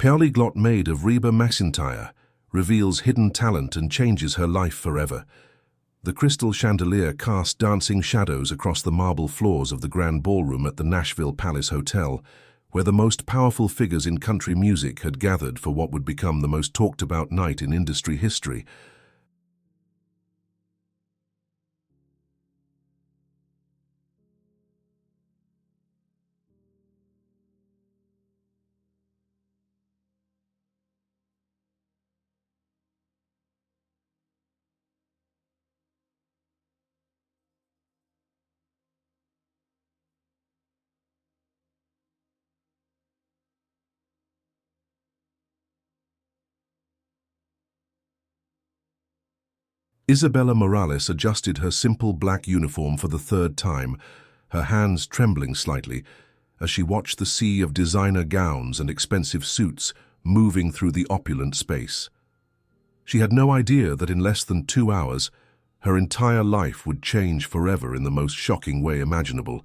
Polyglot Maid of Reba Mcentire reveals hidden talent and changes her life forever. The crystal chandelier cast dancing shadows across the marble floors of the grand ballroom at the Nashville Palace Hotel, where the most powerful figures in country music had gathered for what would become the most talked-about night in industry history. Isabella Morales adjusted her simple black uniform for the third time, her hands trembling slightly as she watched the sea of designer gowns and expensive suits moving through the opulent space. She had no idea that in less than 2 hours, her entire life would change forever in the most shocking way imaginable.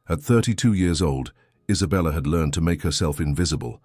At 32 years old, Isabella had learned to make herself invisible.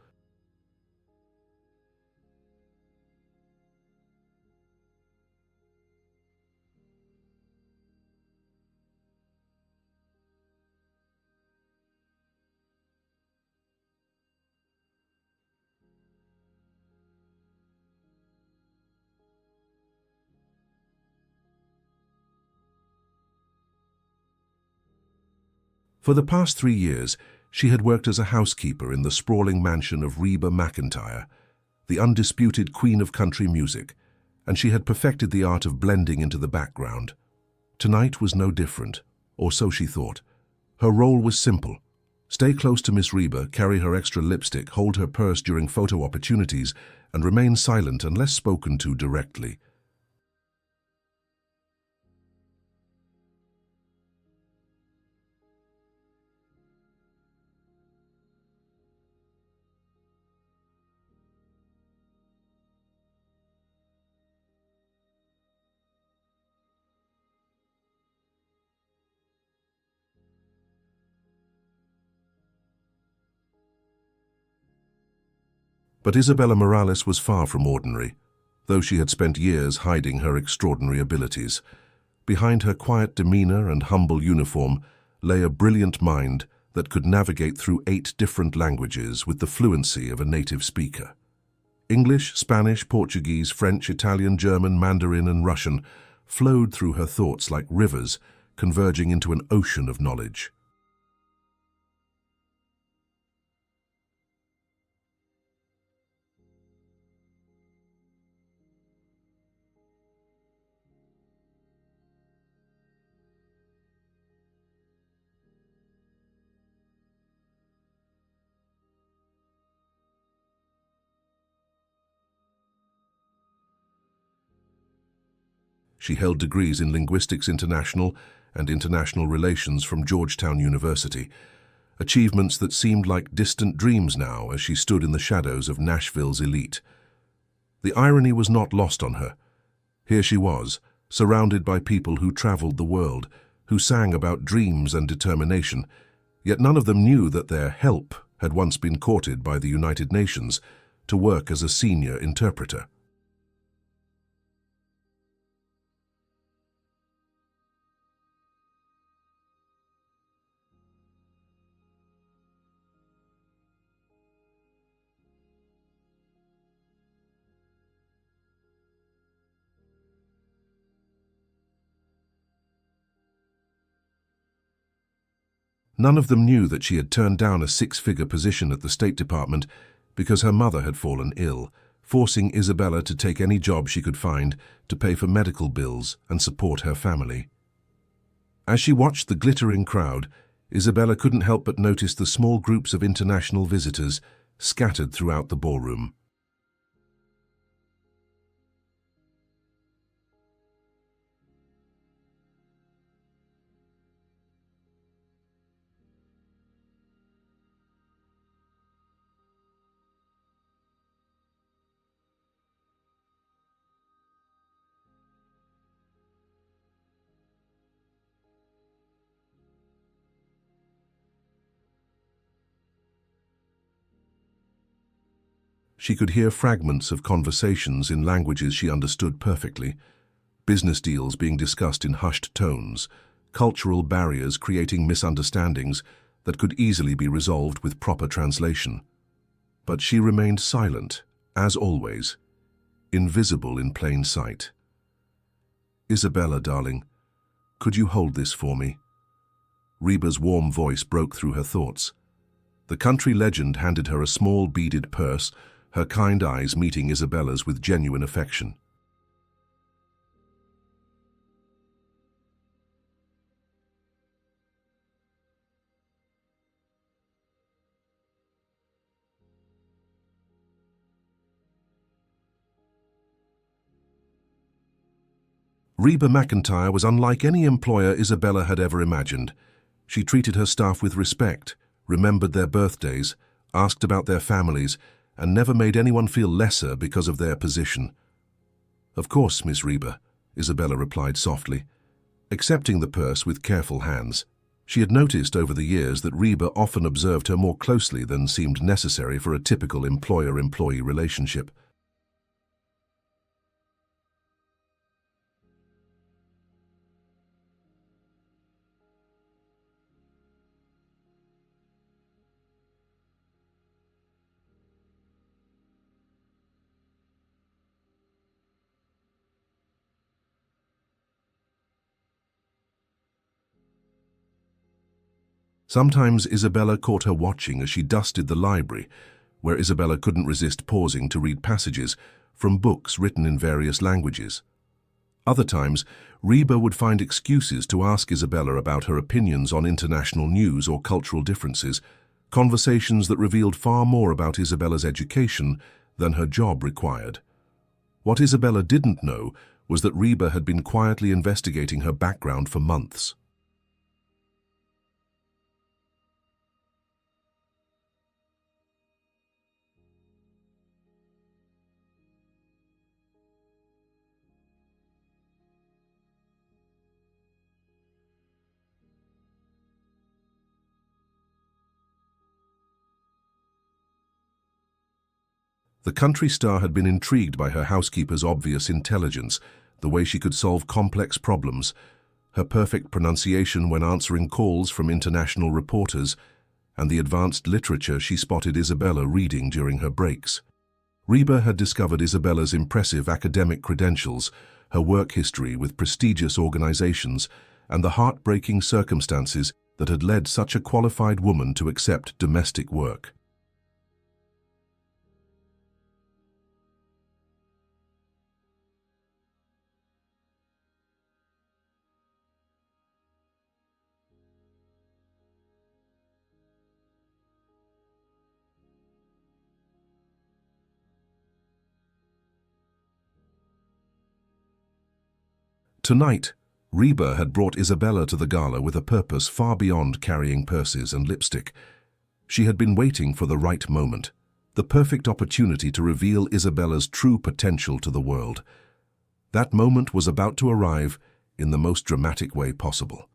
For the past 3 years, she had worked as a housekeeper in the sprawling mansion of Reba Mcentire, the undisputed queen of country music, and she had perfected the art of blending into the background. Tonight was no different, or so she thought. Her role was simple: stay close to Miss Reba, carry her extra lipstick, hold her purse during photo opportunities, and remain silent unless spoken to directly. But Isabella Morales was far from ordinary, though she had spent years hiding her extraordinary abilities. Behind her quiet demeanor and humble uniform lay a brilliant mind that could navigate through 8 different languages with the fluency of a native speaker. English, Spanish, Portuguese, French, Italian, German, Mandarin, and Russian flowed through her thoughts like rivers, converging into an ocean of knowledge. She held degrees in Linguistics International and International Relations from Georgetown University, achievements that seemed like distant dreams now as she stood in the shadows of Nashville's elite. The irony was not lost on her. Here she was, surrounded by people who traveled the world, who sang about dreams and determination, yet none of them knew that their help had once been courted by the United Nations to work as a senior interpreter. None of them knew that she had turned down a 6-figure position at the State Department because her mother had fallen ill, forcing Isabella to take any job she could find to pay for medical bills and support her family. As she watched the glittering crowd, Isabella couldn't help but notice the small groups of international visitors scattered throughout the ballroom. She could hear fragments of conversations in languages she understood perfectly, business deals being discussed in hushed tones, cultural barriers creating misunderstandings that could easily be resolved with proper translation. But she remained silent, as always, invisible in plain sight. "Isabella, darling, could you hold this for me?" Reba's warm voice broke through her thoughts. The country legend handed her a small beaded purse, her kind eyes meeting Isabella's with genuine affection. Reba Mcentire was unlike any employer Isabella had ever imagined. She treated her staff with respect, remembered their birthdays, asked about their families, and never made anyone feel lesser because of their position. "Of course, Miss Reba," Isabella replied softly, accepting the purse with careful hands. She had noticed over the years that Reba often observed her more closely than seemed necessary for a typical employer-employee relationship. Sometimes Isabella caught her watching as she dusted the library, where Isabella couldn't resist pausing to read passages from books written in various languages. Other times, Reba would find excuses to ask Isabella about her opinions on international news or cultural differences, conversations that revealed far more about Isabella's education than her job required. What Isabella didn't know was that Reba had been quietly investigating her background for months. The country star had been intrigued by her housekeeper's obvious intelligence, the way she could solve complex problems, her perfect pronunciation when answering calls from international reporters, and the advanced literature she spotted Isabella reading during her breaks. Reba had discovered Isabella's impressive academic credentials, her work history with prestigious organizations, and the heartbreaking circumstances that had led such a qualified woman to accept domestic work. Tonight, Reba had brought Isabella to the gala with a purpose far beyond carrying purses and lipstick. She had been waiting for the right moment, the perfect opportunity to reveal Isabella's true potential to the world. That moment was about to arrive in the most dramatic way possible.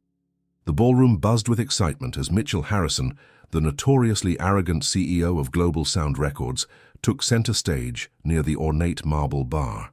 The ballroom buzzed with excitement as Mitchell Harrison, the notoriously arrogant CEO of Global Sound Records, took center stage near the ornate marble bar.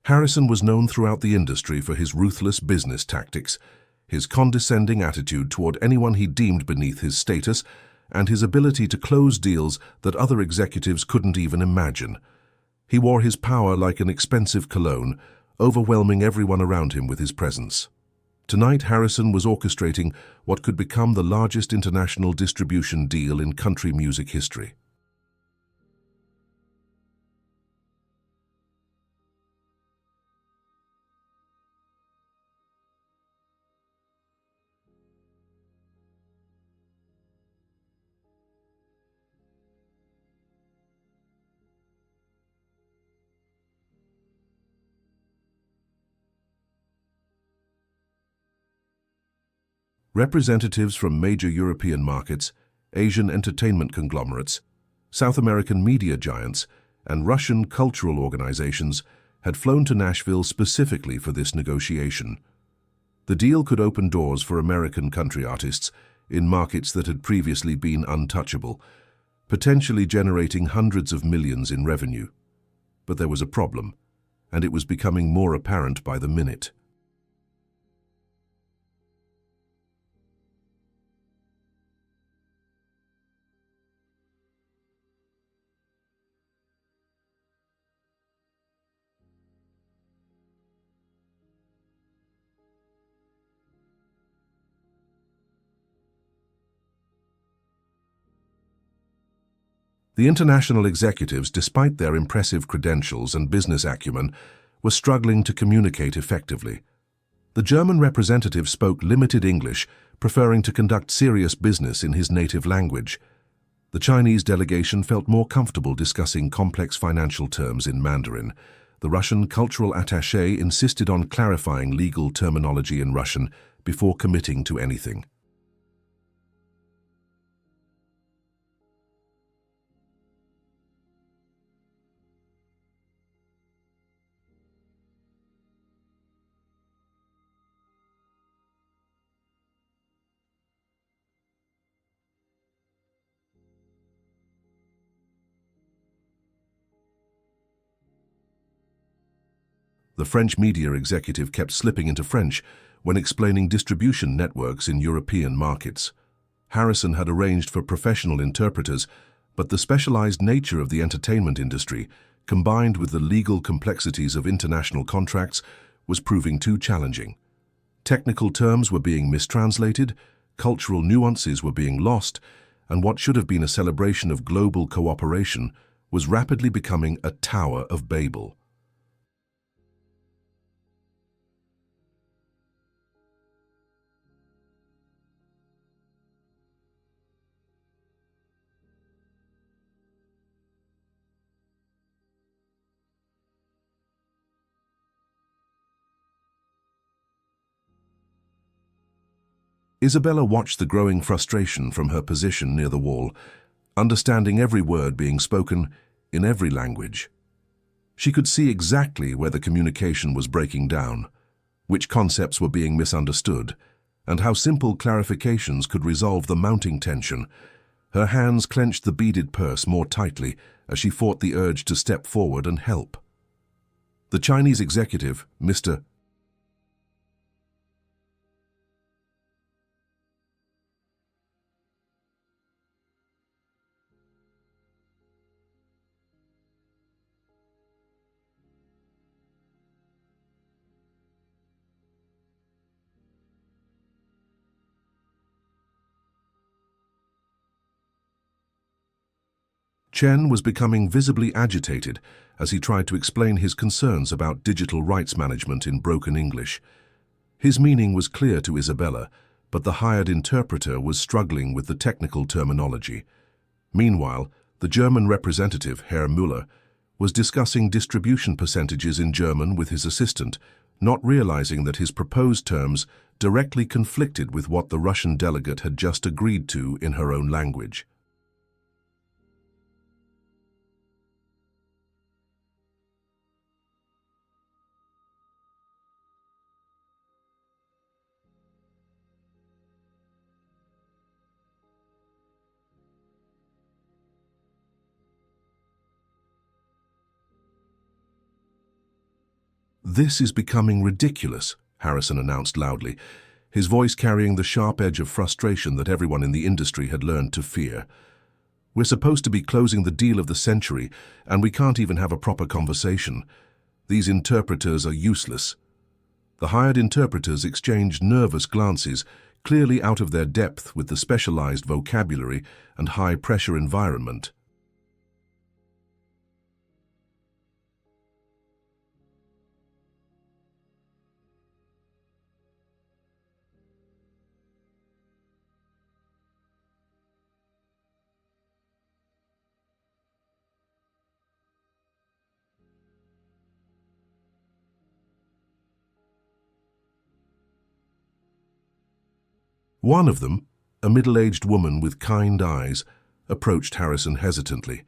Harrison was known throughout the industry for his ruthless business tactics, his condescending attitude toward anyone he deemed beneath his status, and his ability to close deals that other executives couldn't even imagine. He wore his power like an expensive cologne, overwhelming everyone around him with his presence. Tonight, Harrison was orchestrating what could become the largest international distribution deal in country music history. Representatives from major European markets, Asian entertainment conglomerates, South American media giants, and Russian cultural organizations had flown to Nashville specifically for this negotiation. The deal could open doors for American country artists in markets that had previously been untouchable, potentially generating hundreds of millions in revenue. But there was a problem, and it was becoming more apparent by the minute. The international executives, despite their impressive credentials and business acumen, were struggling to communicate effectively. The German representative spoke limited English, preferring to conduct serious business in his native language. The Chinese delegation felt more comfortable discussing complex financial terms in Mandarin. The Russian cultural attaché insisted on clarifying legal terminology in Russian before committing to anything. The French media executive kept slipping into French when explaining distribution networks in European markets. Harrison had arranged for professional interpreters, but the specialized nature of the entertainment industry, combined with the legal complexities of international contracts, was proving too challenging. Technical terms were being mistranslated, cultural nuances were being lost, and what should have been a celebration of global cooperation was rapidly becoming a Tower of Babel. Isabella watched the growing frustration from her position near the wall, understanding every word being spoken in every language. She could see exactly where the communication was breaking down, which concepts were being misunderstood, and how simple clarifications could resolve the mounting tension. Her hands clenched the beaded purse more tightly as she fought the urge to step forward and help. The Chinese executive, Mr. Chen was becoming visibly agitated as he tried to explain his concerns about digital rights management in broken English. His meaning was clear to Isabella, but the hired interpreter was struggling with the technical terminology. Meanwhile, the German representative, Herr Müller, was discussing distribution percentages in German with his assistant, not realizing that his proposed terms directly conflicted with what the Russian delegate had just agreed to in her own language. "This is becoming ridiculous," Harrison announced loudly, his voice carrying the sharp edge of frustration that everyone in the industry had learned to fear. "We're supposed to be closing the deal of the century, and we can't even have a proper conversation. These interpreters are useless." The hired interpreters exchanged nervous glances, clearly out of their depth with the specialized vocabulary and high-pressure environment. One of them, a middle-aged woman with kind eyes, approached Harrison hesitantly.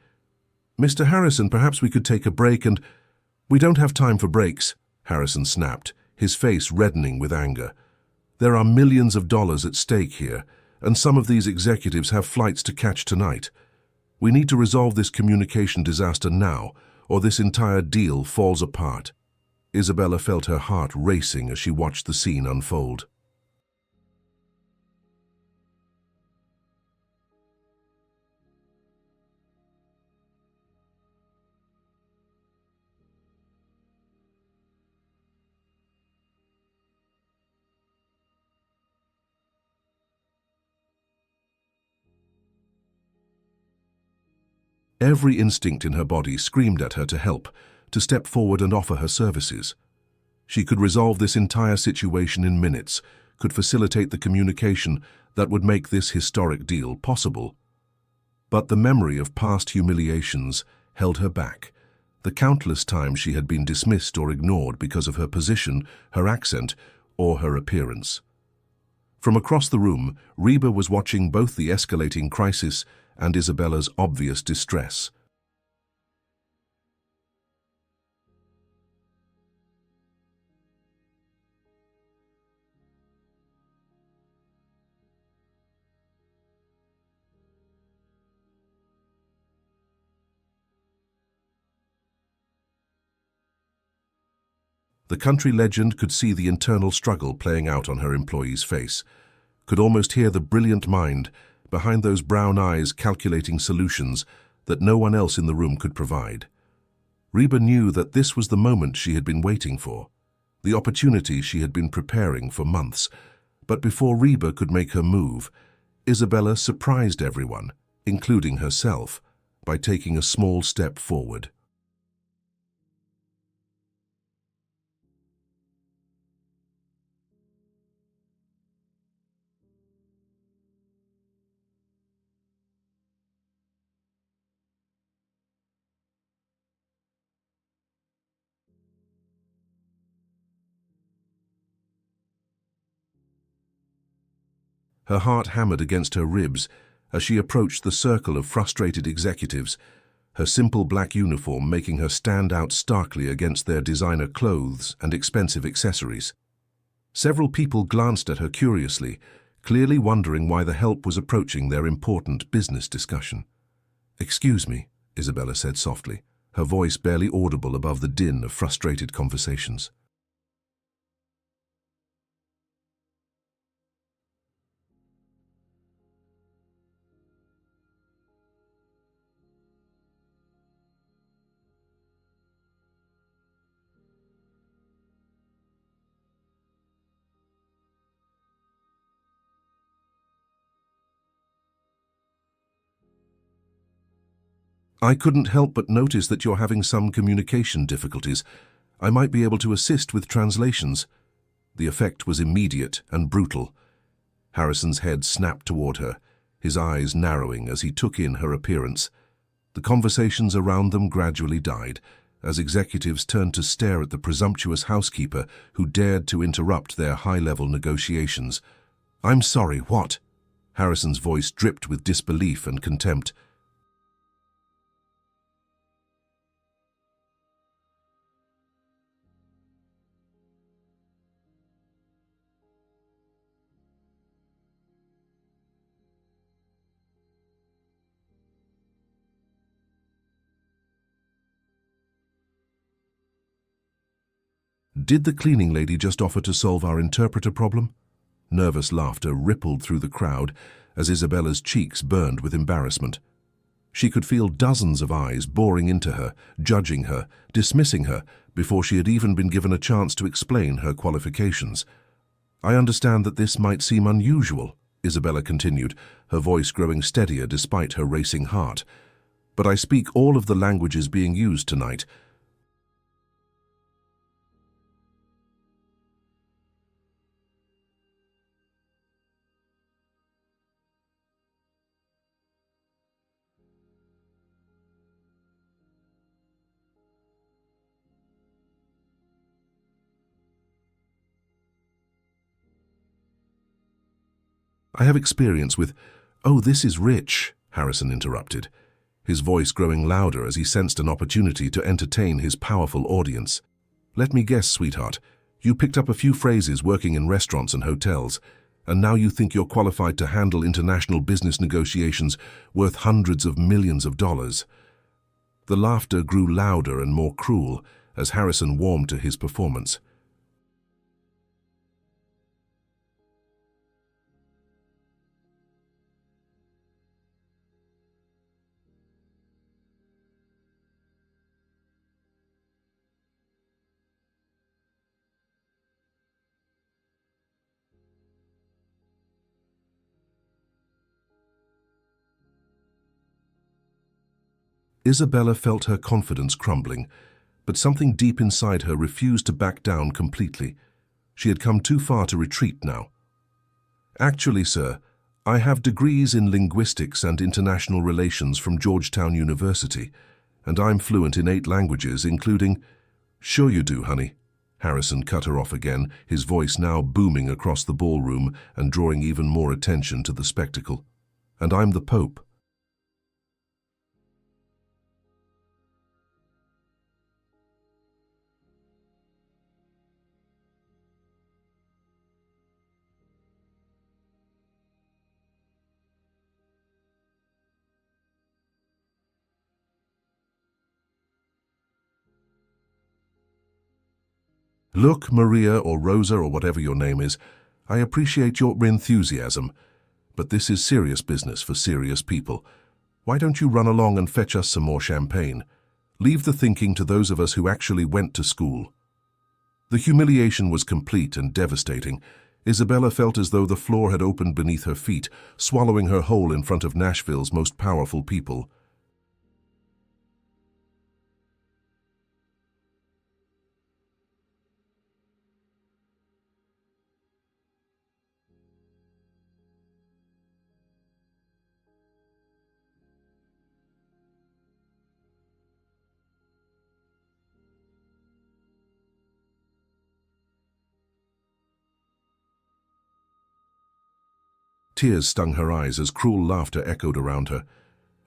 "Mr. Harrison, perhaps we could take a break and—" "We don't have time for breaks," Harrison snapped, his face reddening with anger. "There are millions of dollars at stake here, and some of these executives have flights to catch tonight. We need to resolve this communication disaster now, or this entire deal falls apart." Isabella felt her heart racing as she watched the scene unfold. Every instinct in her body screamed at her to help, to step forward and offer her services. She could resolve this entire situation in minutes, could facilitate the communication that would make this historic deal possible. But the memory of past humiliations held her back, the countless times she had been dismissed or ignored because of her position, her accent, or her appearance. From across the room, Reba was watching both the escalating crisis and Isabella's obvious distress. The country legend could see the internal struggle playing out on her employee's face, could almost hear the brilliant mind behind those brown eyes calculating solutions that no one else in the room could provide. Reba knew that this was the moment she had been waiting for, the opportunity she had been preparing for months. But before Reba could make her move, Isabella surprised everyone, including herself, by taking a small step forward. Her heart hammered against her ribs as she approached the circle of frustrated executives, her simple black uniform making her stand out starkly against their designer clothes and expensive accessories. Several people glanced at her curiously, clearly wondering why the help was approaching their important business discussion. "Excuse me," Isabella said softly, her voice barely audible above the din of frustrated conversations. "I couldn't help but notice that you're having some communication difficulties. I might be able to assist with translations." The effect was immediate and brutal. Harrison's head snapped toward her, his eyes narrowing as he took in her appearance. The conversations around them gradually died, as executives turned to stare at the presumptuous housekeeper who dared to interrupt their high-level negotiations. "I'm sorry, what?" Harrison's voice dripped with disbelief and contempt. "Did the cleaning lady just offer to solve our interpreter problem?" Nervous laughter rippled through the crowd as Isabella's cheeks burned with embarrassment. She could feel dozens of eyes boring into her, judging her, dismissing her, before she had even been given a chance to explain her qualifications. "I understand that this might seem unusual," Isabella continued, her voice growing steadier despite her racing heart. "But I speak all of the languages being used tonight." I have experience with— Oh, this is rich, Harrison interrupted, his voice growing louder as he sensed an opportunity to entertain his powerful audience. Let me guess, sweetheart, you picked up a few phrases working in restaurants and hotels, and now you think you're qualified to handle international business negotiations worth hundreds of millions of dollars. The laughter grew louder and more cruel as Harrison warmed to his performance. Isabella felt her confidence crumbling, but something deep inside her refused to back down completely. She had come too far to retreat now. Actually, sir, I have degrees in linguistics and international relations from Georgetown University, and I'm fluent in 8 languages, including— Sure you do, honey. Harrison cut her off again, his voice now booming across the ballroom and drawing even more attention to the spectacle. And I'm the Pope. Look, Maria or Rosa or whatever your name is, I appreciate your enthusiasm, but this is serious business for serious people. Why don't you run along and fetch us some more champagne? Leave the thinking to those of us who actually went to school. The humiliation was complete and devastating. Isabella felt as though the floor had opened beneath her feet, swallowing her whole in front of Nashville's most powerful people. Tears stung her eyes as cruel laughter echoed around her,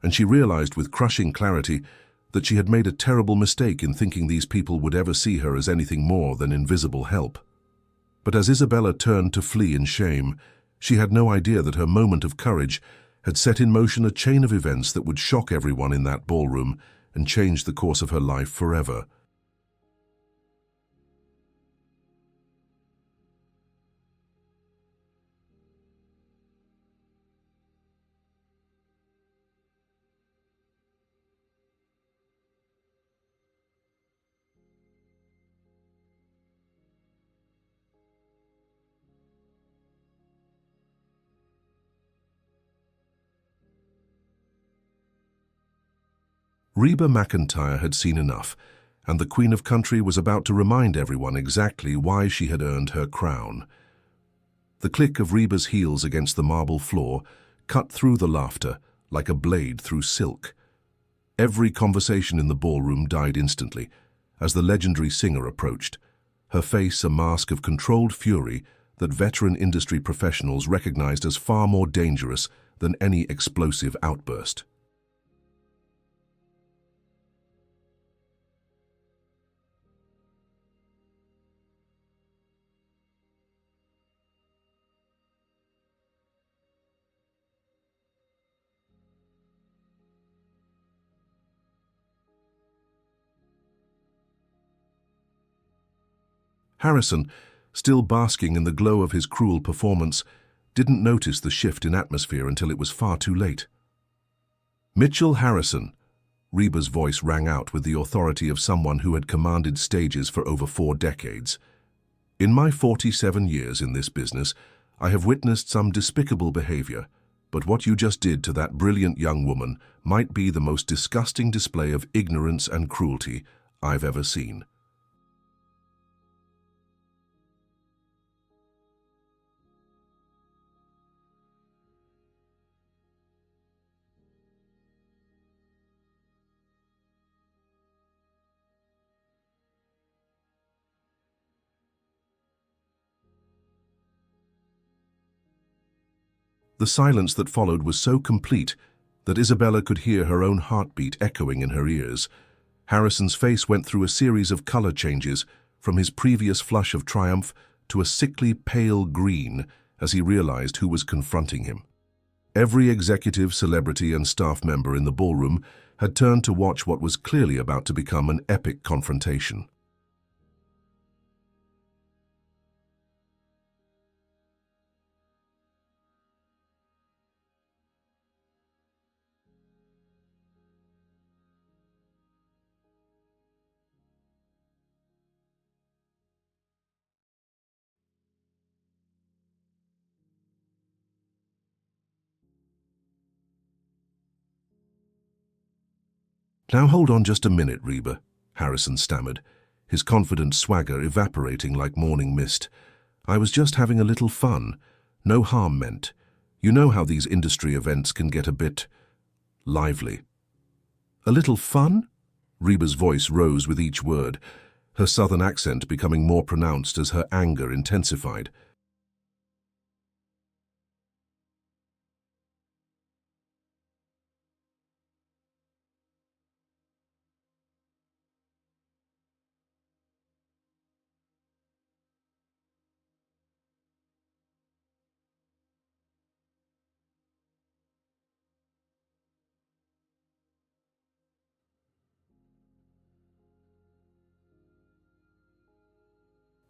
and she realized with crushing clarity that she had made a terrible mistake in thinking these people would ever see her as anything more than invisible help. But as Isabella turned to flee in shame, she had no idea that her moment of courage had set in motion a chain of events that would shock everyone in that ballroom and change the course of her life forever. Reba Mcentire had seen enough, and the Queen of Country was about to remind everyone exactly why she had earned her crown. The click of Reba's heels against the marble floor cut through the laughter like a blade through silk. Every conversation in the ballroom died instantly as the legendary singer approached, her face a mask of controlled fury that veteran industry professionals recognized as far more dangerous than any explosive outburst. Harrison, still basking in the glow of his cruel performance, didn't notice the shift in atmosphere until it was far too late. Mitchell Harrison, Reba's voice rang out with the authority of someone who had commanded stages for over 4 decades. In my 47 years in this business, I have witnessed some despicable behavior, but what you just did to that brilliant young woman might be the most disgusting display of ignorance and cruelty I've ever seen. The silence that followed was so complete that Isabella could hear her own heartbeat echoing in her ears. Harrison's face went through a series of color changes, from his previous flush of triumph to a sickly pale green as he realized who was confronting him. Every executive, celebrity, and staff member in the ballroom had turned to watch what was clearly about to become an epic confrontation. "Now hold on just a minute, Reba," Harrison stammered, his confident swagger evaporating like morning mist. "I was just having a little fun. No harm meant. You know how these industry events can get a bit lively." "A little fun?" Reba's voice rose with each word, her southern accent becoming more pronounced as her anger intensified.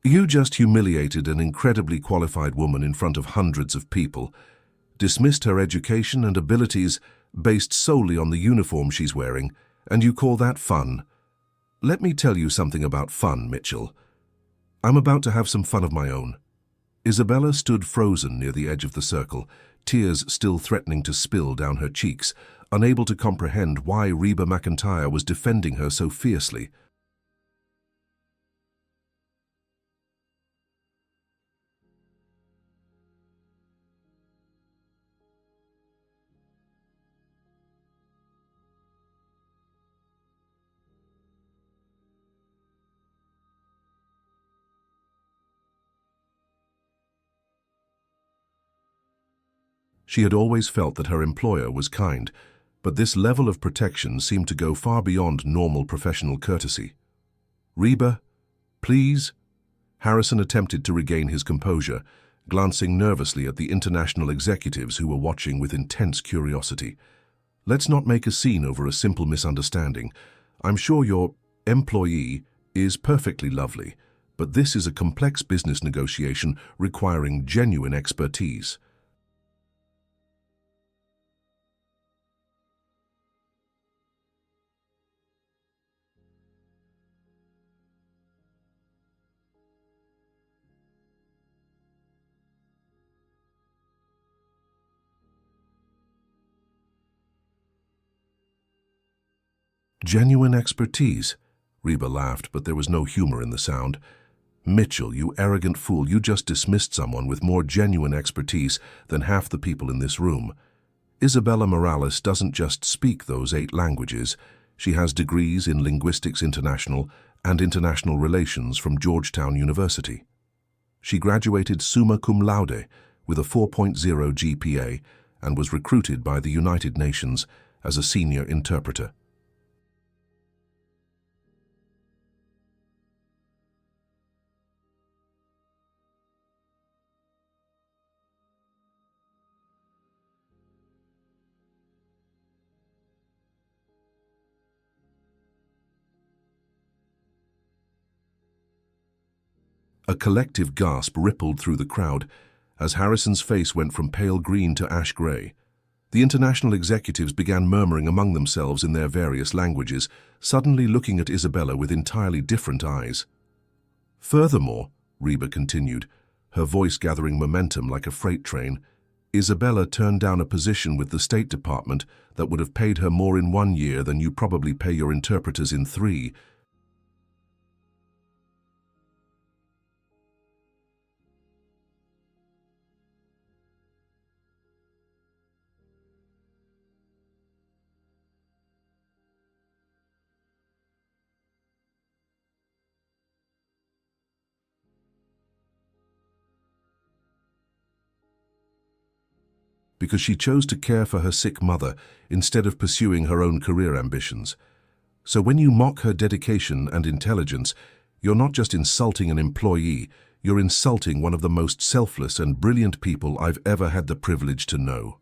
"You just humiliated an incredibly qualified woman in front of hundreds of people, dismissed her education and abilities based solely on the uniform she's wearing, and you call that fun? Let me tell you something about fun, Mitchell. I'm about to have some fun of my own." Isabella stood frozen near the edge of the circle, tears still threatening to spill down her cheeks, unable to comprehend why Reba Mcentire was defending her so fiercely. She had always felt that her employer was kind, but this level of protection seemed to go far beyond normal professional courtesy. "Reba, please?" Harrison attempted to regain his composure, glancing nervously at the international executives who were watching with intense curiosity. "Let's not make a scene over a simple misunderstanding. I'm sure your employee is perfectly lovely, but this is a complex business negotiation requiring genuine expertise." "Genuine expertise?" Reba laughed, but there was no humor in the sound. "Mitchell, you arrogant fool, you just dismissed someone with more genuine expertise than half the people in this room. Isabella Morales doesn't just speak those 8 languages. She has degrees in Linguistics International and International Relations from Georgetown University. She graduated summa cum laude with a 4.0 GPA and was recruited by the United Nations as a senior interpreter." A collective gasp rippled through the crowd as Harrison's face went from pale green to ash gray. The international executives began murmuring among themselves in their various languages, suddenly looking at Isabella with entirely different eyes. "Furthermore," Reba continued, her voice gathering momentum like a freight train, "Isabella turned down a position with the State Department that would have paid her more in 1 year than you probably pay your interpreters in 3. because she chose to care for her sick mother instead of pursuing her own career ambitions. So when you mock her dedication and intelligence, you're not just insulting an employee, you're insulting one of the most selfless and brilliant people I've ever had the privilege to know.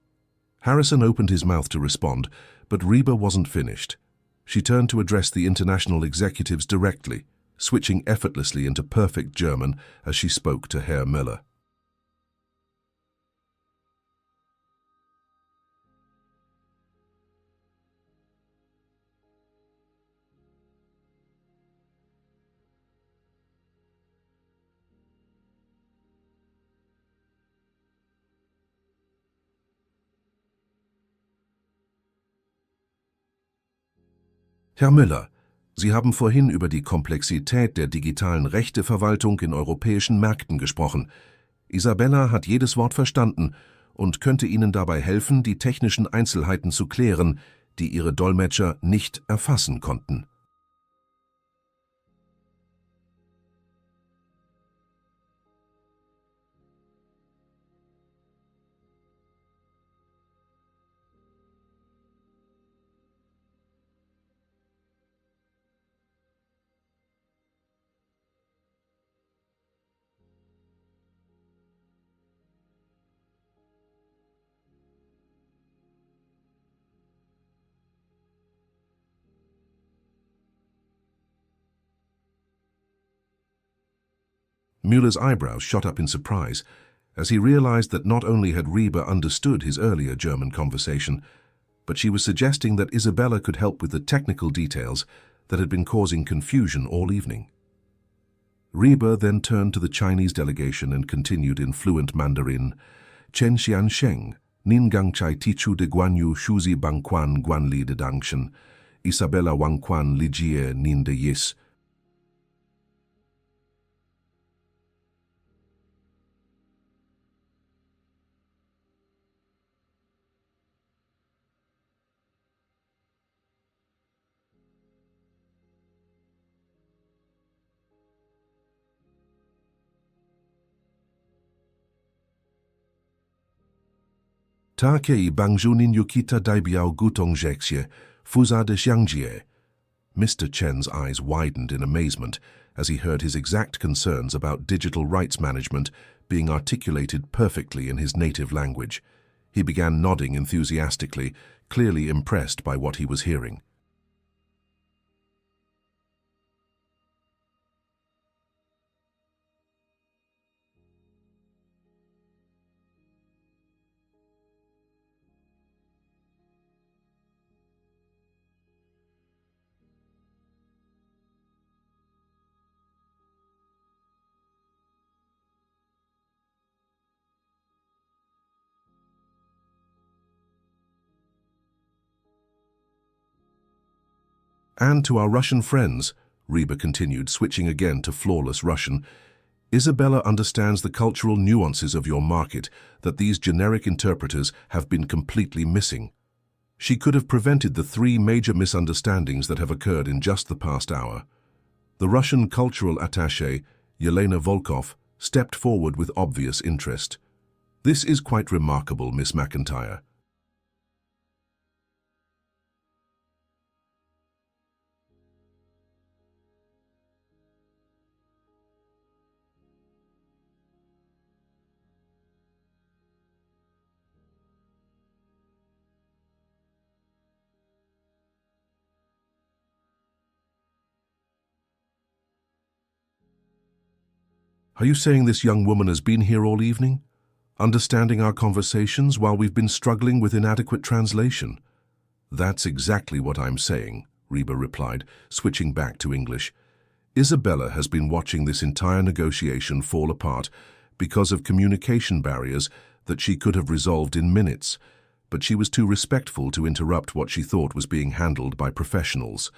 Harrison opened his mouth to respond, but Reba wasn't finished. She turned to address the international executives directly, switching effortlessly into perfect German as she spoke to Herr Müller. Herr Müller, Sie haben vorhin über die Komplexität der digitalen Rechteverwaltung in europäischen Märkten gesprochen. Isabella hat jedes Wort verstanden und könnte Ihnen dabei helfen, die technischen Einzelheiten zu klären, die Ihre Dolmetscher nicht erfassen konnten. Müller's eyebrows shot up in surprise as he realized that not only had Reba understood his earlier German conversation, but she was suggesting that Isabella could help with the technical details that had been causing confusion all evening. Reba then turned to the Chinese delegation and continued in fluent Mandarin, Chen Xian Sheng, Nin Gang Chai Tichu de Guanyu Shuzi Bangquan Guanli de Dangshen, Isabella Wangquan Lijie Nin de Yis. Takei Bangjunin Yukita Daibiao Gutong Jexie, Fuza de Xiangjie. Mr. Chen's eyes widened in amazement as he heard his exact concerns about digital rights management being articulated perfectly in his native language. He began nodding enthusiastically, clearly impressed by what he was hearing. And to our Russian friends, Reba continued, switching again to flawless Russian, Isabella understands the cultural nuances of your market that these generic interpreters have been completely missing. She could have prevented the 3 major misunderstandings that have occurred in just the past hour. The Russian cultural attaché, Yelena Volkov, stepped forward with obvious interest. This is quite remarkable, Miss Mcentire. Are you saying this young woman has been here all evening, understanding our conversations while we've been struggling with inadequate translation? That's exactly what I'm saying, Reba replied, switching back to English. Isabella has been watching this entire negotiation fall apart because of communication barriers that she could have resolved in minutes, but she was too respectful to interrupt what she thought was being handled by professionals.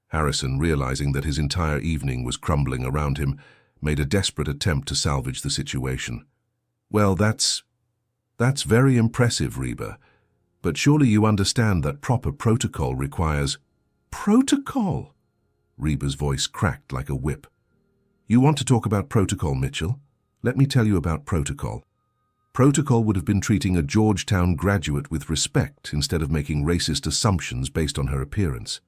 Harrison, realizing that his entire evening was crumbling around him, made a desperate attempt to salvage the situation. "Well, that's very impressive, Reba. But surely you understand that proper protocol requires—" "Protocol?" Reba's voice cracked like a whip. "You want to talk about protocol, Mitchell? Let me tell you about protocol. Protocol would have been treating a Georgetown graduate with respect instead of making racist assumptions based on her appearance."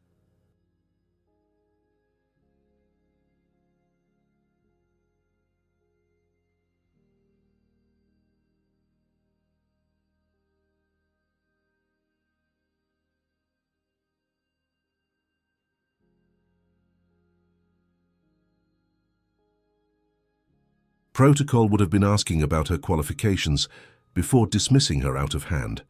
Protocol would have been asking about her qualifications before dismissing her out of hand.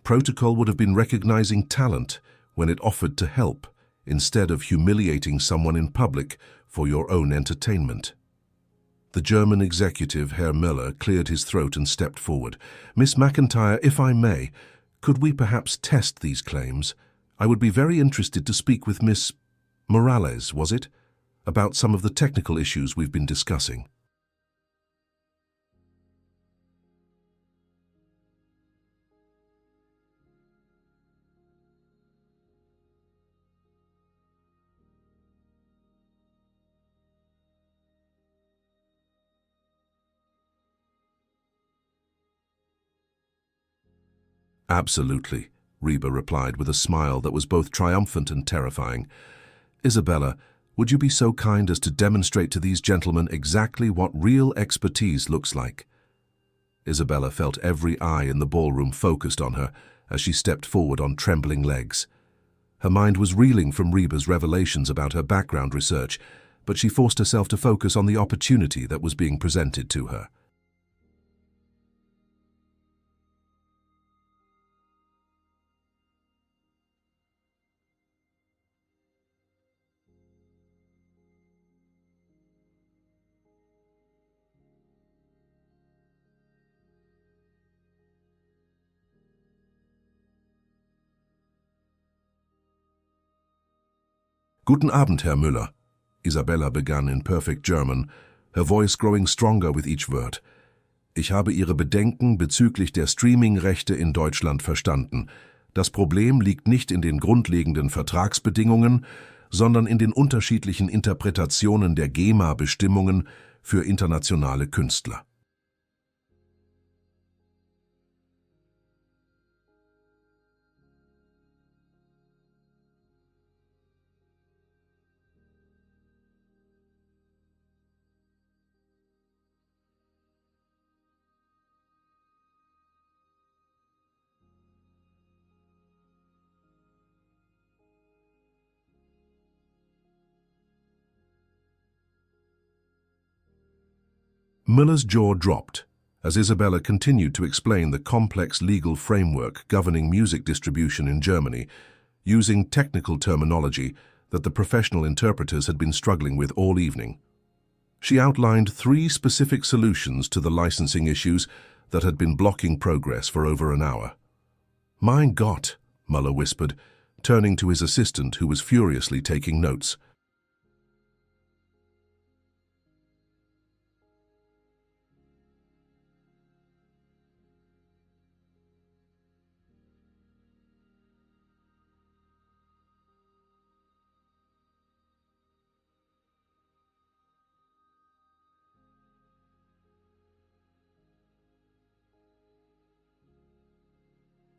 Protocol would have been recognizing talent when it offered to help, instead of humiliating someone in public for your own entertainment. The German executive, Herr Müller, cleared his throat and stepped forward. "Miss Mcentire, if I may, could we perhaps test these claims? I would be very interested to speak with Miss Morales, was it? About some of the technical issues we've been discussing." "Absolutely," Reba replied with a smile that was both triumphant and terrifying. "Isabella, would you be so kind as to demonstrate to these gentlemen exactly what real expertise looks like?" Isabella felt every eye in the ballroom focused on her as she stepped forward on trembling legs. Her mind was reeling from Reba's revelations about her background research, but she forced herself to focus on the opportunity that was being presented to her. "Guten Abend, Herr Müller," Isabella begann in perfect German, her voice growing stronger with each word. "Ich habe Ihre Bedenken bezüglich der Streaming-Rechte in Deutschland verstanden. Das Problem liegt nicht in den grundlegenden Vertragsbedingungen, sondern in den unterschiedlichen Interpretationen der GEMA-Bestimmungen für internationale Künstler." Müller's jaw dropped as Isabella continued to explain the complex legal framework governing music distribution in Germany, using technical terminology that the professional interpreters had been struggling with all evening. She outlined 3 specific solutions to the licensing issues that had been blocking progress for over an hour. "Mein Gott," Müller whispered, turning to his assistant who was furiously taking notes.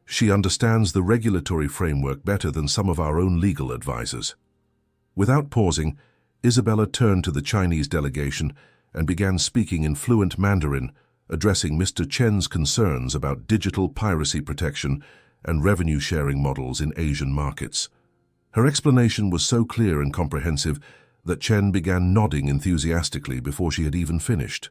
"She understands the regulatory framework better than some of our own legal advisors." Without pausing, Isabella turned to the Chinese delegation and began speaking in fluent Mandarin, addressing Mr. Chen's concerns about digital piracy protection and revenue-sharing models in Asian markets. Her explanation was so clear and comprehensive that Chen began nodding enthusiastically before she had even finished.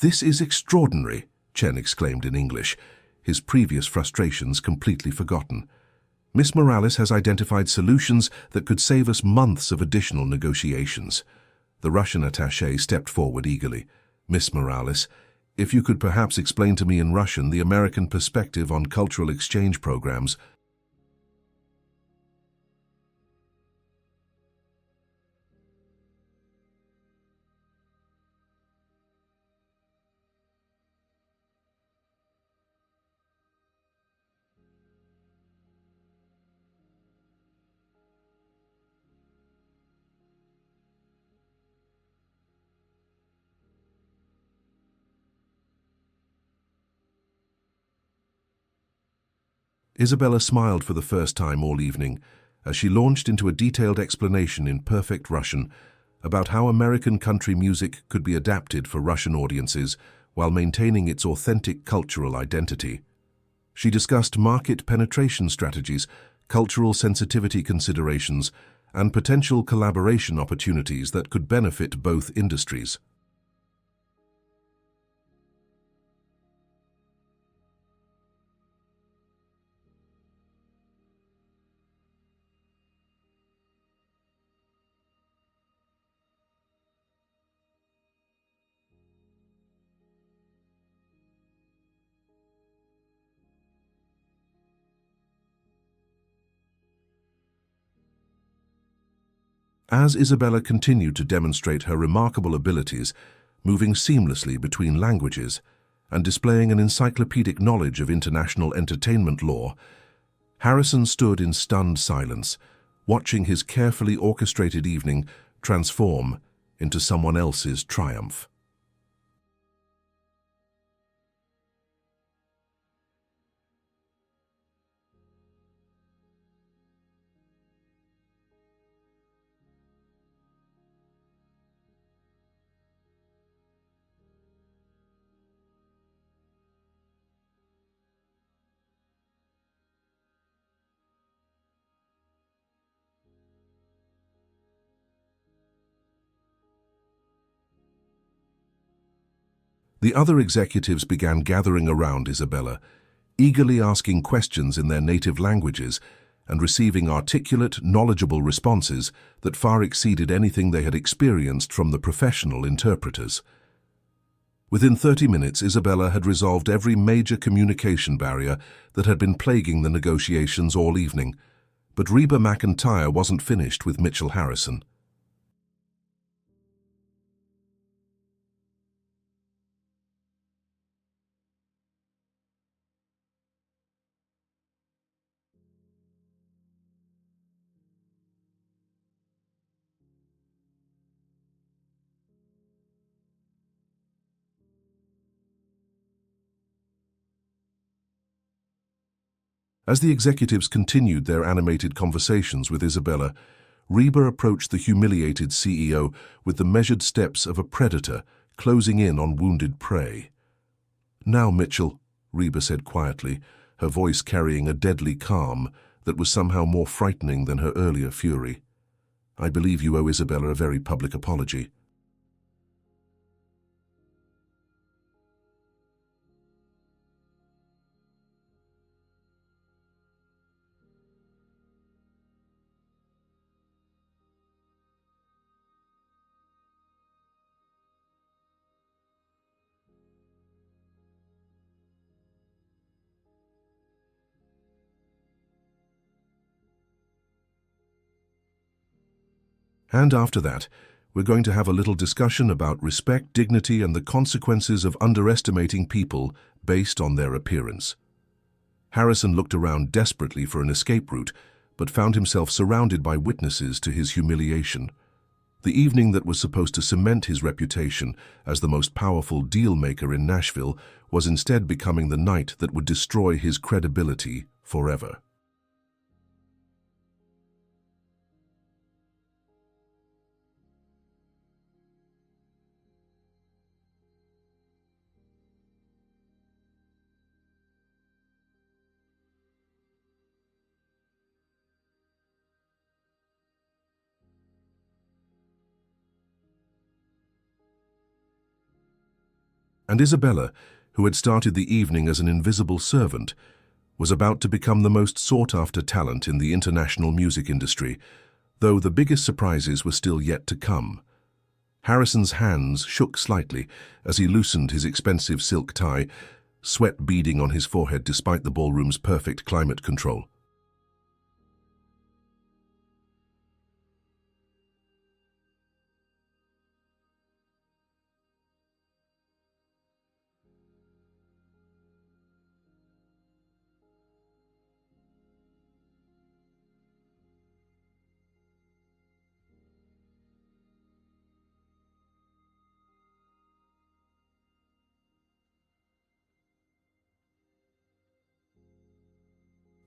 "This is extraordinary," Chen exclaimed in English, his previous frustrations completely forgotten. "Miss Morales has identified solutions that could save us months of additional negotiations." The Russian attaché stepped forward eagerly. "Miss Morales, if you could perhaps explain to me in Russian the American perspective on cultural exchange programs." Isabella smiled for the first time all evening as she launched into a detailed explanation in perfect Russian about how American country music could be adapted for Russian audiences while maintaining its authentic cultural identity. She discussed market penetration strategies, cultural sensitivity considerations, and potential collaboration opportunities that could benefit both industries. As Isabella continued to demonstrate her remarkable abilities, moving seamlessly between languages and displaying an encyclopedic knowledge of international entertainment law, Harrison stood in stunned silence, watching his carefully orchestrated evening transform into someone else's triumph. The other executives began gathering around Isabella, eagerly asking questions in their native languages and receiving articulate, knowledgeable responses that far exceeded anything they had experienced from the professional interpreters. Within 30 minutes, Isabella had resolved every major communication barrier that had been plaguing the negotiations all evening, but Reba Mcentire wasn't finished with Mitchell Harrison. As the executives continued their animated conversations with Isabella, Reba approached the humiliated CEO with the measured steps of a predator closing in on wounded prey. "Now, Mitchell," Reba said quietly, her voice carrying a deadly calm that was somehow more frightening than her earlier fury. "I believe you owe Isabella a very public apology." And after that, we're going to have a little discussion about respect, dignity, and the consequences of underestimating people based on their appearance. Harrison looked around desperately for an escape route, but found himself surrounded by witnesses to his humiliation. The evening that was supposed to cement his reputation as the most powerful deal-maker in Nashville was instead becoming the night that would destroy his credibility forever. And Isabella, who had started the evening as an invisible servant, was about to become the most sought-after talent in the international music industry, though the biggest surprises were still yet to come. Harrison's hands shook slightly as he loosened his expensive silk tie, sweat beading on his forehead despite the ballroom's perfect climate control.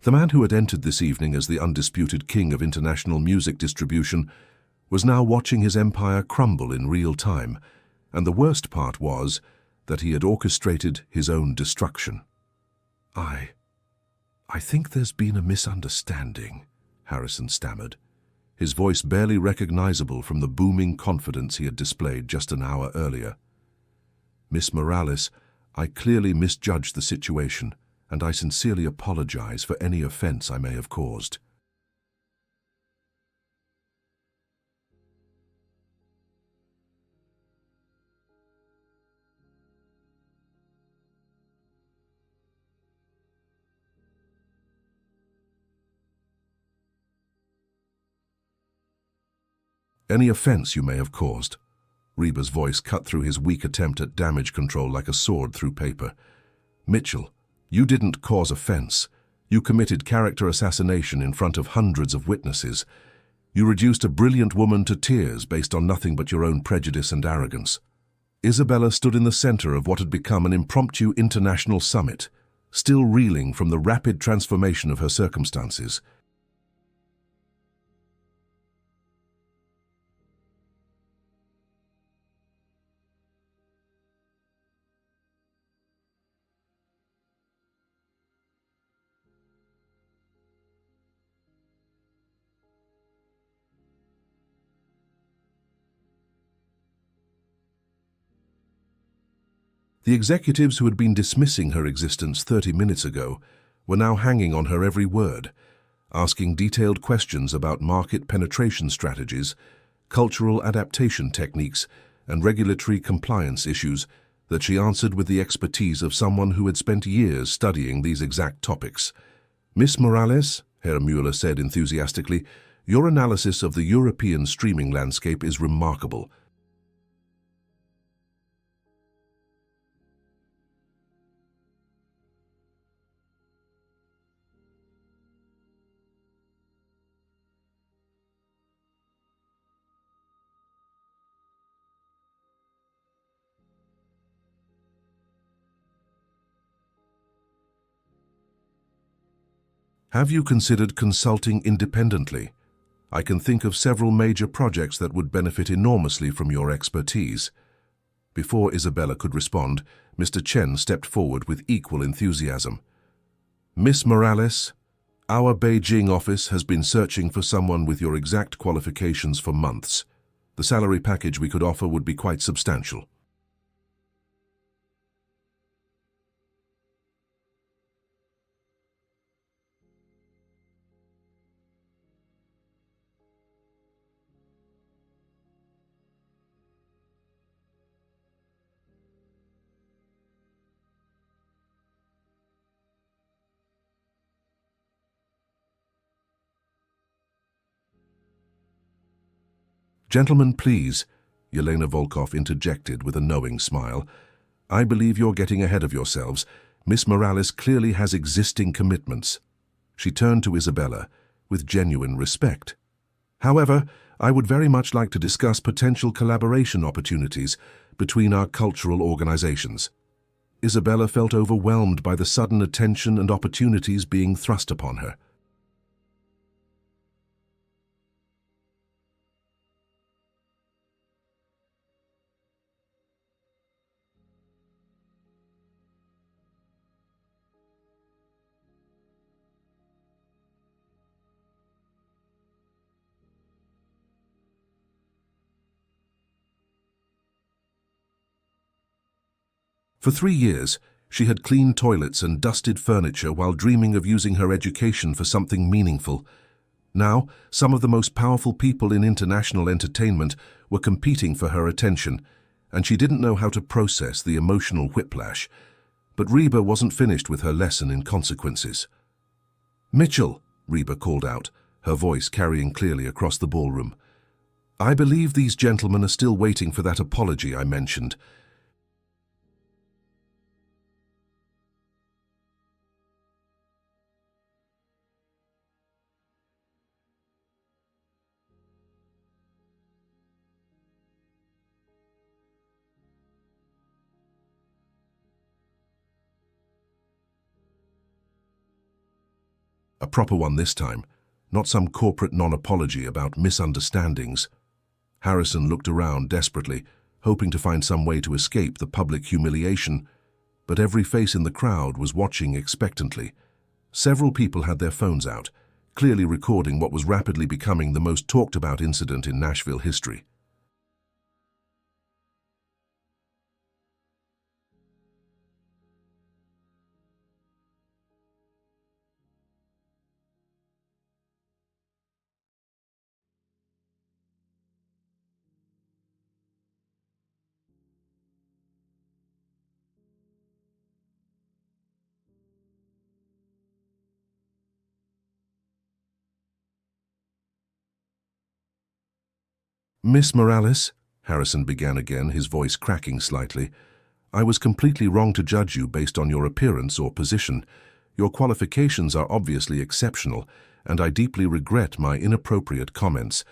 The man who had entered this evening as the undisputed king of international music distribution was now watching his empire crumble in real time, and the worst part was that he had orchestrated his own destruction. I think there's been a misunderstanding," Harrison stammered, his voice barely recognizable from the booming confidence he had displayed just an hour earlier. "Miss Morales, I clearly misjudged the situation, and I sincerely apologize for any offense I may have caused." "Any offense you may have caused." Reba's voice cut through his weak attempt at damage control like a sword through paper. "Mitchell, you didn't cause offense. You committed character assassination in front of hundreds of witnesses. You reduced a brilliant woman to tears based on nothing but your own prejudice and arrogance." Isabella stood in the center of what had become an impromptu international summit, still reeling from the rapid transformation of her circumstances. The executives who had been dismissing her existence 30 minutes ago were now hanging on her every word, asking detailed questions about market penetration strategies, cultural adaptation techniques, and regulatory compliance issues that she answered with the expertise of someone who had spent years studying these exact topics. "Miss Morales," Herr Mueller said enthusiastically, "your analysis of the European streaming landscape is remarkable." "Have you considered consulting independently? I can think of several major projects that would benefit enormously from your expertise." Before Isabella could respond, Mr. Chen stepped forward with equal enthusiasm. "Miss Morales, our Beijing office has been searching for someone with your exact qualifications for months. The salary package we could offer would be quite substantial." "Gentlemen, please," Yelena Volkov interjected with a knowing smile. "I believe you're getting ahead of yourselves. Miss Morales clearly has existing commitments." She turned to Isabella with genuine respect. "However, I would very much like to discuss potential collaboration opportunities between our cultural organizations." Isabella felt overwhelmed by the sudden attention and opportunities being thrust upon her. For 3 years, she had cleaned toilets and dusted furniture while dreaming of using her education for something meaningful. Now, some of the most powerful people in international entertainment were competing for her attention, and she didn't know how to process the emotional whiplash. But Reba wasn't finished with her lesson in consequences. "Mitchell," Reba called out, her voice carrying clearly across the ballroom. "I believe these gentlemen are still waiting for that apology I mentioned." A proper one this time, not some corporate non-apology about misunderstandings. Harrison looked around desperately, hoping to find some way to escape the public humiliation, but every face in the crowd was watching expectantly. Several people had their phones out, clearly recording what was rapidly becoming the most talked-about incident in Nashville history. "Miss Morales," Harrison began again, his voice cracking slightly, "I was completely wrong to judge you based on your appearance or position. Your qualifications are obviously exceptional, and I deeply regret my inappropriate comments.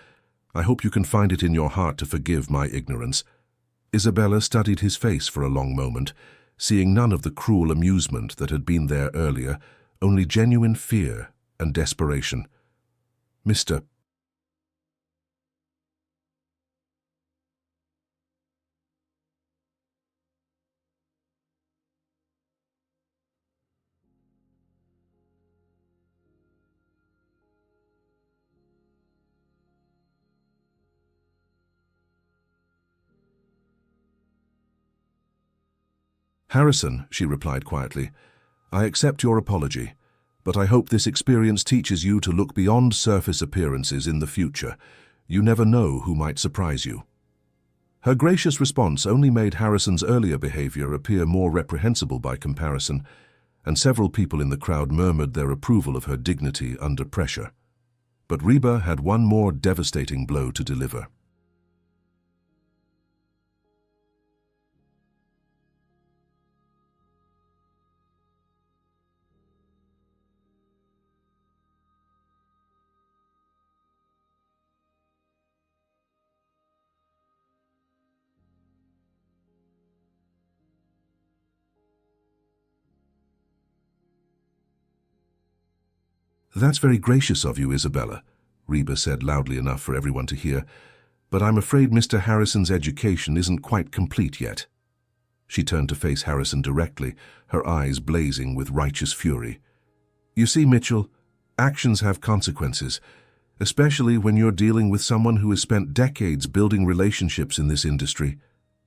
I hope you can find it in your heart to forgive my ignorance." Isabella studied his face for a long moment, seeing none of the cruel amusement that had been there earlier, only genuine fear and desperation. "Mr. Harrison," she replied quietly, "I accept your apology, but I hope this experience teaches you to look beyond surface appearances in the future. You never know who might surprise you." Her gracious response only made Harrison's earlier behavior appear more reprehensible by comparison, and several people in the crowd murmured their approval of her dignity under pressure. But Reba had one more devastating blow to deliver. "That's very gracious of you, Isabella," Reba said loudly enough for everyone to hear, "but I'm afraid Mr. Harrison's education isn't quite complete yet." She turned to face Harrison directly, her eyes blazing with righteous fury. "You see, Mitchell, actions have consequences, especially when you're dealing with someone who has spent decades building relationships in this industry."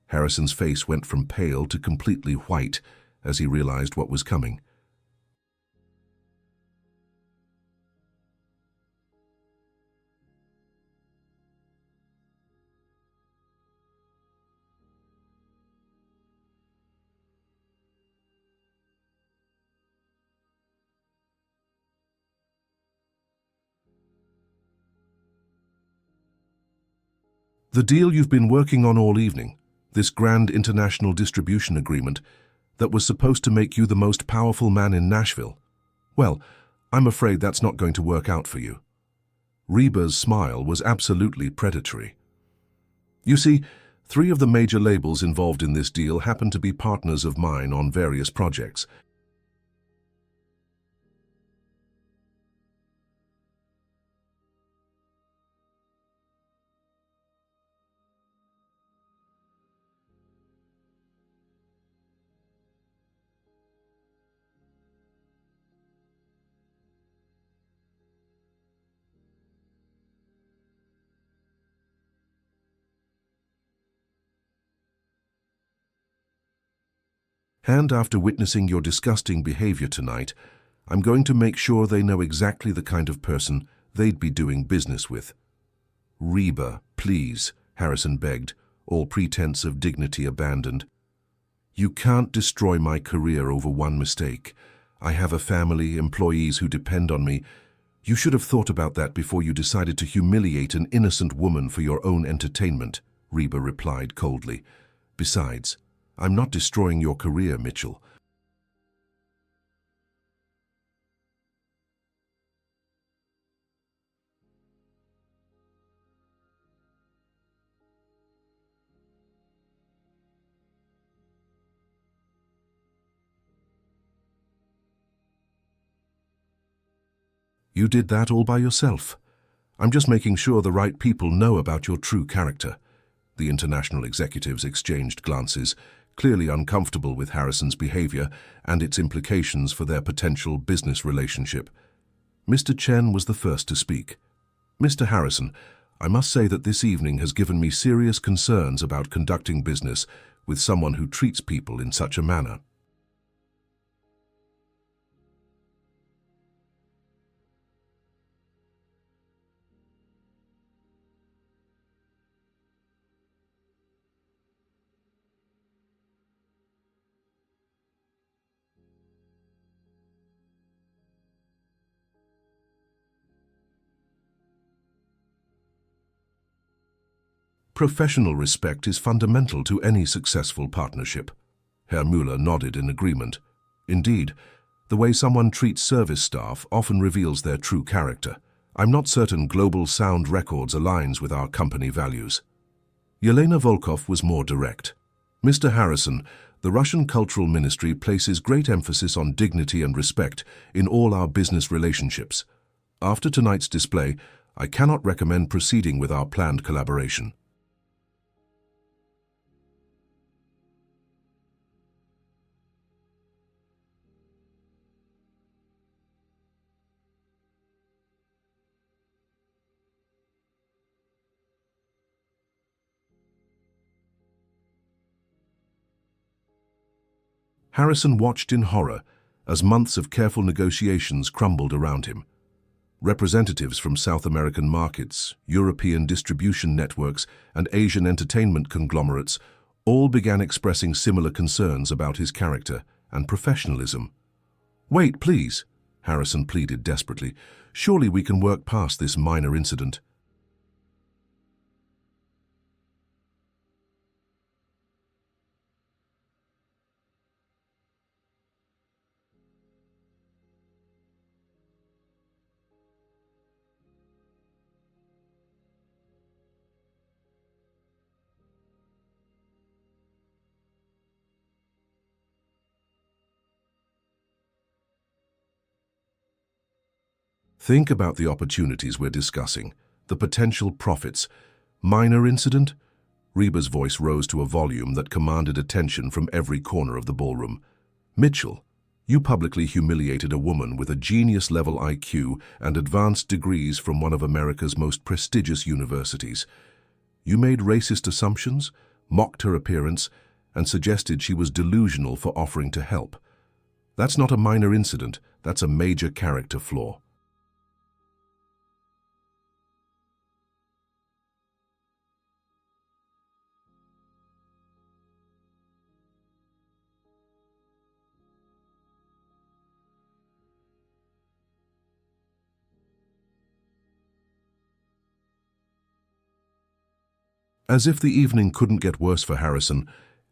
Harrison's face went from pale to completely white as he realized what was coming. "The deal you've been working on all evening, this grand international distribution agreement that was supposed to make you the most powerful man in Nashville. Well, I'm afraid that's not going to work out for you." Reba's smile was absolutely predatory. "You see, 3 of the major labels involved in this deal happen to be partners of mine on various projects. And after witnessing your disgusting behavior tonight, I'm going to make sure they know exactly the kind of person they'd be doing business with. Reba, please, Harrison begged, all pretense of dignity abandoned. You can't destroy my career over one mistake. I have a family, employees who depend on me. You should have thought about that before you decided to humiliate an innocent woman for your own entertainment, Reba replied coldly. Besides, I'm not destroying your career, Mitchell. You did that all by yourself. I'm just making sure the right people know about your true character. The international executives exchanged glances, clearly uncomfortable with Harrison's behavior and its implications for their potential business relationship. Mr. Chen was the first to speak. Mr. Harrison, I must say that this evening has given me serious concerns about conducting business with someone who treats people in such a manner. Professional respect is fundamental to any successful partnership. Herr Müller nodded in agreement. Indeed, the way someone treats service staff often reveals their true character. I'm not certain Global Sound Records aligns with our company values. Yelena Volkov was more direct. Mr. Harrison, the Russian Cultural Ministry places great emphasis on dignity and respect in all our business relationships. After tonight's display, I cannot recommend proceeding with our planned collaboration. Harrison watched in horror as months of careful negotiations crumbled around him. Representatives from South American markets, European distribution networks, and Asian entertainment conglomerates all began expressing similar concerns about his character and professionalism. "Wait, please," Harrison pleaded desperately. "Surely we can work past this minor incident." Think about the opportunities we're discussing, the potential profits. Minor incident? Reba's voice rose to a volume that commanded attention from every corner of the ballroom. "Mitchell, you publicly humiliated a woman with a genius-level IQ and advanced degrees from one of America's most prestigious universities. You made racist assumptions, mocked her appearance, and suggested she was delusional for offering to help. That's not a minor incident, that's a major character flaw." As if the evening couldn't get worse for Harrison,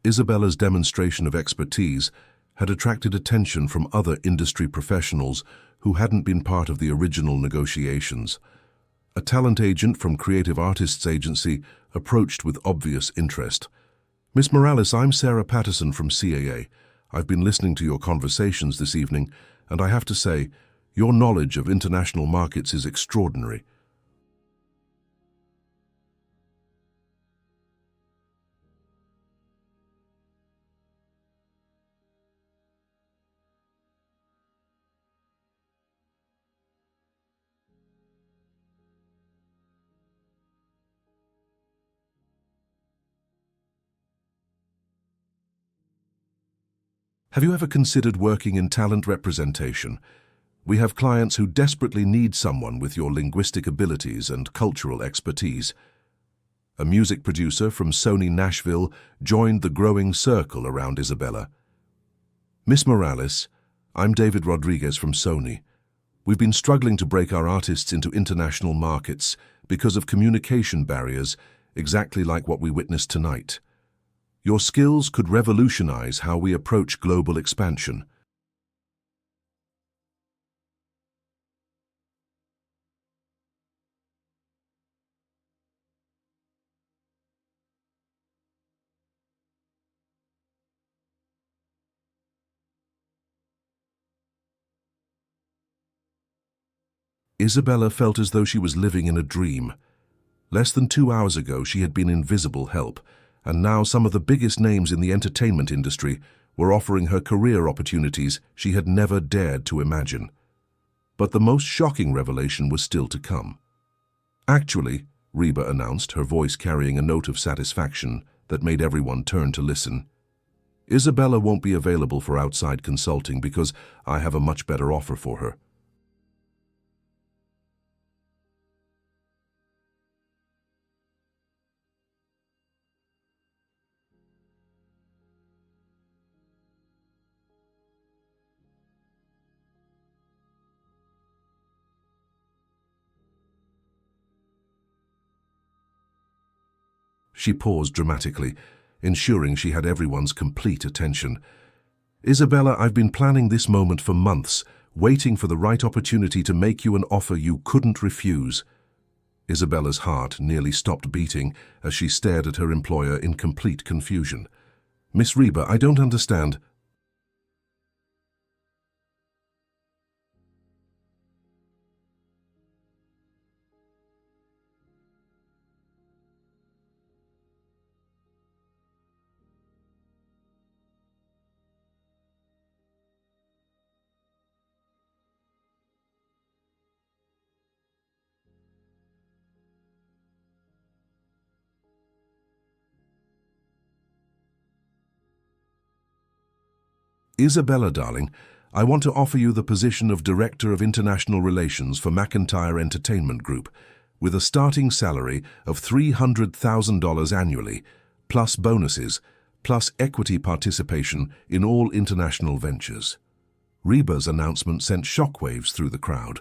Isabella's demonstration of expertise had attracted attention from other industry professionals who hadn't been part of the original negotiations. A talent agent from Creative Artists Agency approached with obvious interest. "Miss Morales, I'm Sarah Patterson from CAA. I've been listening to your conversations this evening, and I have to say, your knowledge of international markets is extraordinary." Have you ever considered working in talent representation? We have clients who desperately need someone with your linguistic abilities and cultural expertise. A music producer from Sony Nashville joined the growing circle around Isabella. Miss Morales, I'm David Rodriguez from Sony. We've been struggling to break our artists into international markets because of communication barriers, exactly like what we witnessed tonight. Your skills could revolutionize how we approach global expansion. Isabella felt as though she was living in a dream. Less than 2 hours ago, she had been invisible help, and now some of the biggest names in the entertainment industry were offering her career opportunities she had never dared to imagine. But the most shocking revelation was still to come. Actually, Reba announced, her voice carrying a note of satisfaction that made everyone turn to listen, Isabella won't be available for outside consulting because I have a much better offer for her. She paused dramatically, ensuring she had everyone's complete attention. Isabella, I've been planning this moment for months, waiting for the right opportunity to make you an offer you couldn't refuse. Isabella's heart nearly stopped beating as she stared at her employer in complete confusion. Miss Reba, I don't understand. Isabella, darling, I want to offer you the position of Director of International Relations for Mcentire Entertainment Group, with a starting salary of $300,000 annually, plus bonuses, plus equity participation in all international ventures. Reba's announcement sent shockwaves through the crowd.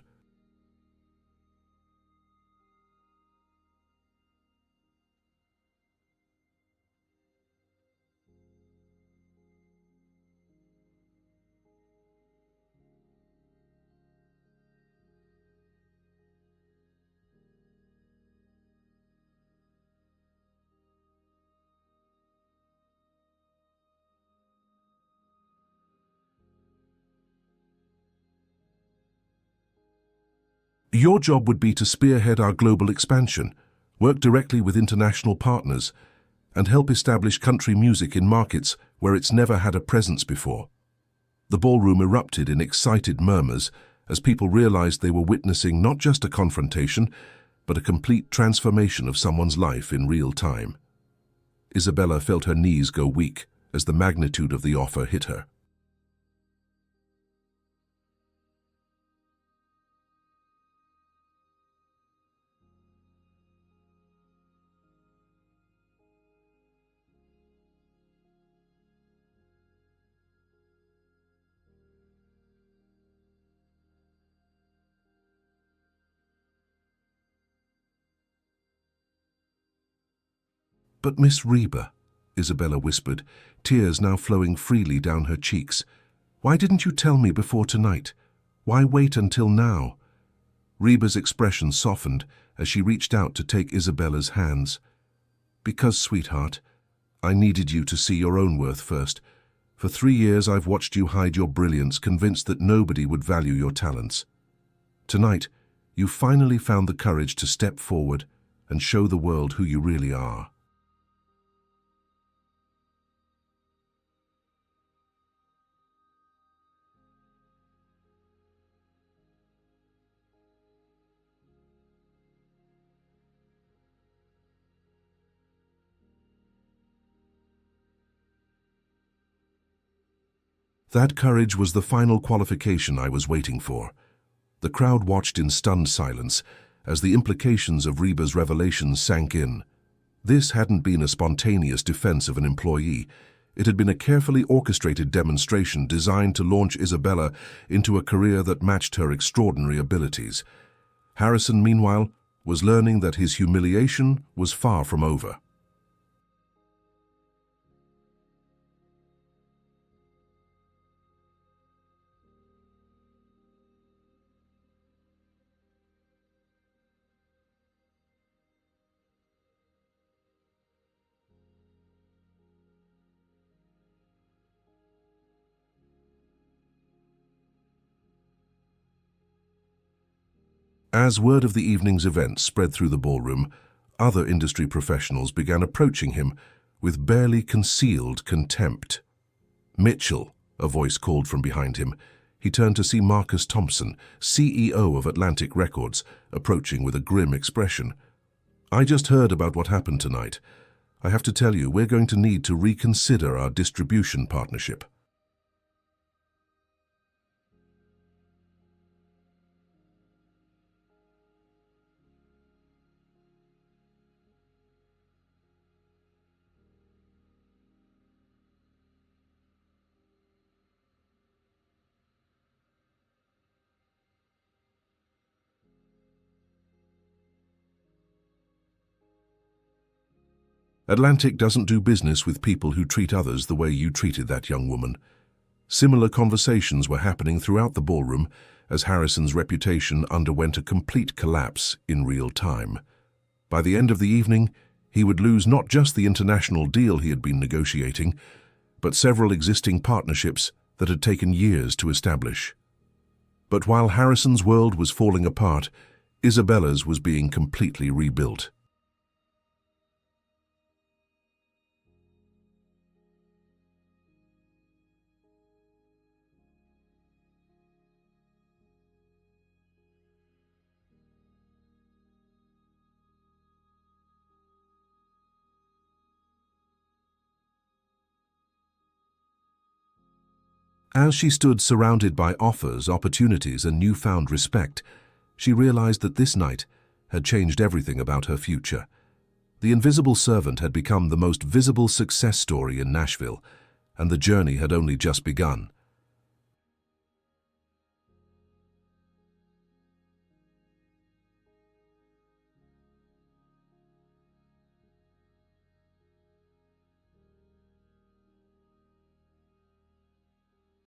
Your job would be to spearhead our global expansion, work directly with international partners, and help establish country music in markets where it's never had a presence before. The ballroom erupted in excited murmurs as people realized they were witnessing not just a confrontation, but a complete transformation of someone's life in real time. Isabella felt her knees go weak as the magnitude of the offer hit her. But Miss Reba, Isabella whispered, tears now flowing freely down her cheeks. Why didn't you tell me before tonight? Why wait until now? Reba's expression softened as she reached out to take Isabella's hands. Because, sweetheart, I needed you to see your own worth first. For 3 years I've watched you hide your brilliance, convinced that nobody would value your talents. Tonight, you finally found the courage to step forward and show the world who you really are. That courage was the final qualification I was waiting for. The crowd watched in stunned silence as the implications of Reba's revelations sank in. This hadn't been a spontaneous defense of an employee. It had been a carefully orchestrated demonstration designed to launch Isabella into a career that matched her extraordinary abilities. Harrison, meanwhile, was learning that his humiliation was far from over. As word of the evening's events spread through the ballroom, other industry professionals began approaching him with barely concealed contempt. "Mitchell," a voice called from behind him. He turned to see Marcus Thompson, CEO of Atlantic Records, approaching with a grim expression. "I just heard about what happened tonight. I have to tell you, we're going to need to reconsider our distribution partnership." Atlantic doesn't do business with people who treat others the way you treated that young woman. Similar conversations were happening throughout the ballroom as Harrison's reputation underwent a complete collapse in real time. By the end of the evening, he would lose not just the international deal he had been negotiating, but several existing partnerships that had taken years to establish. But while Harrison's world was falling apart, Isabella's was being completely rebuilt. As she stood surrounded by offers, opportunities, and newfound respect, she realized that this night had changed everything about her future. The invisible servant had become the most visible success story in Nashville, and the journey had only just begun.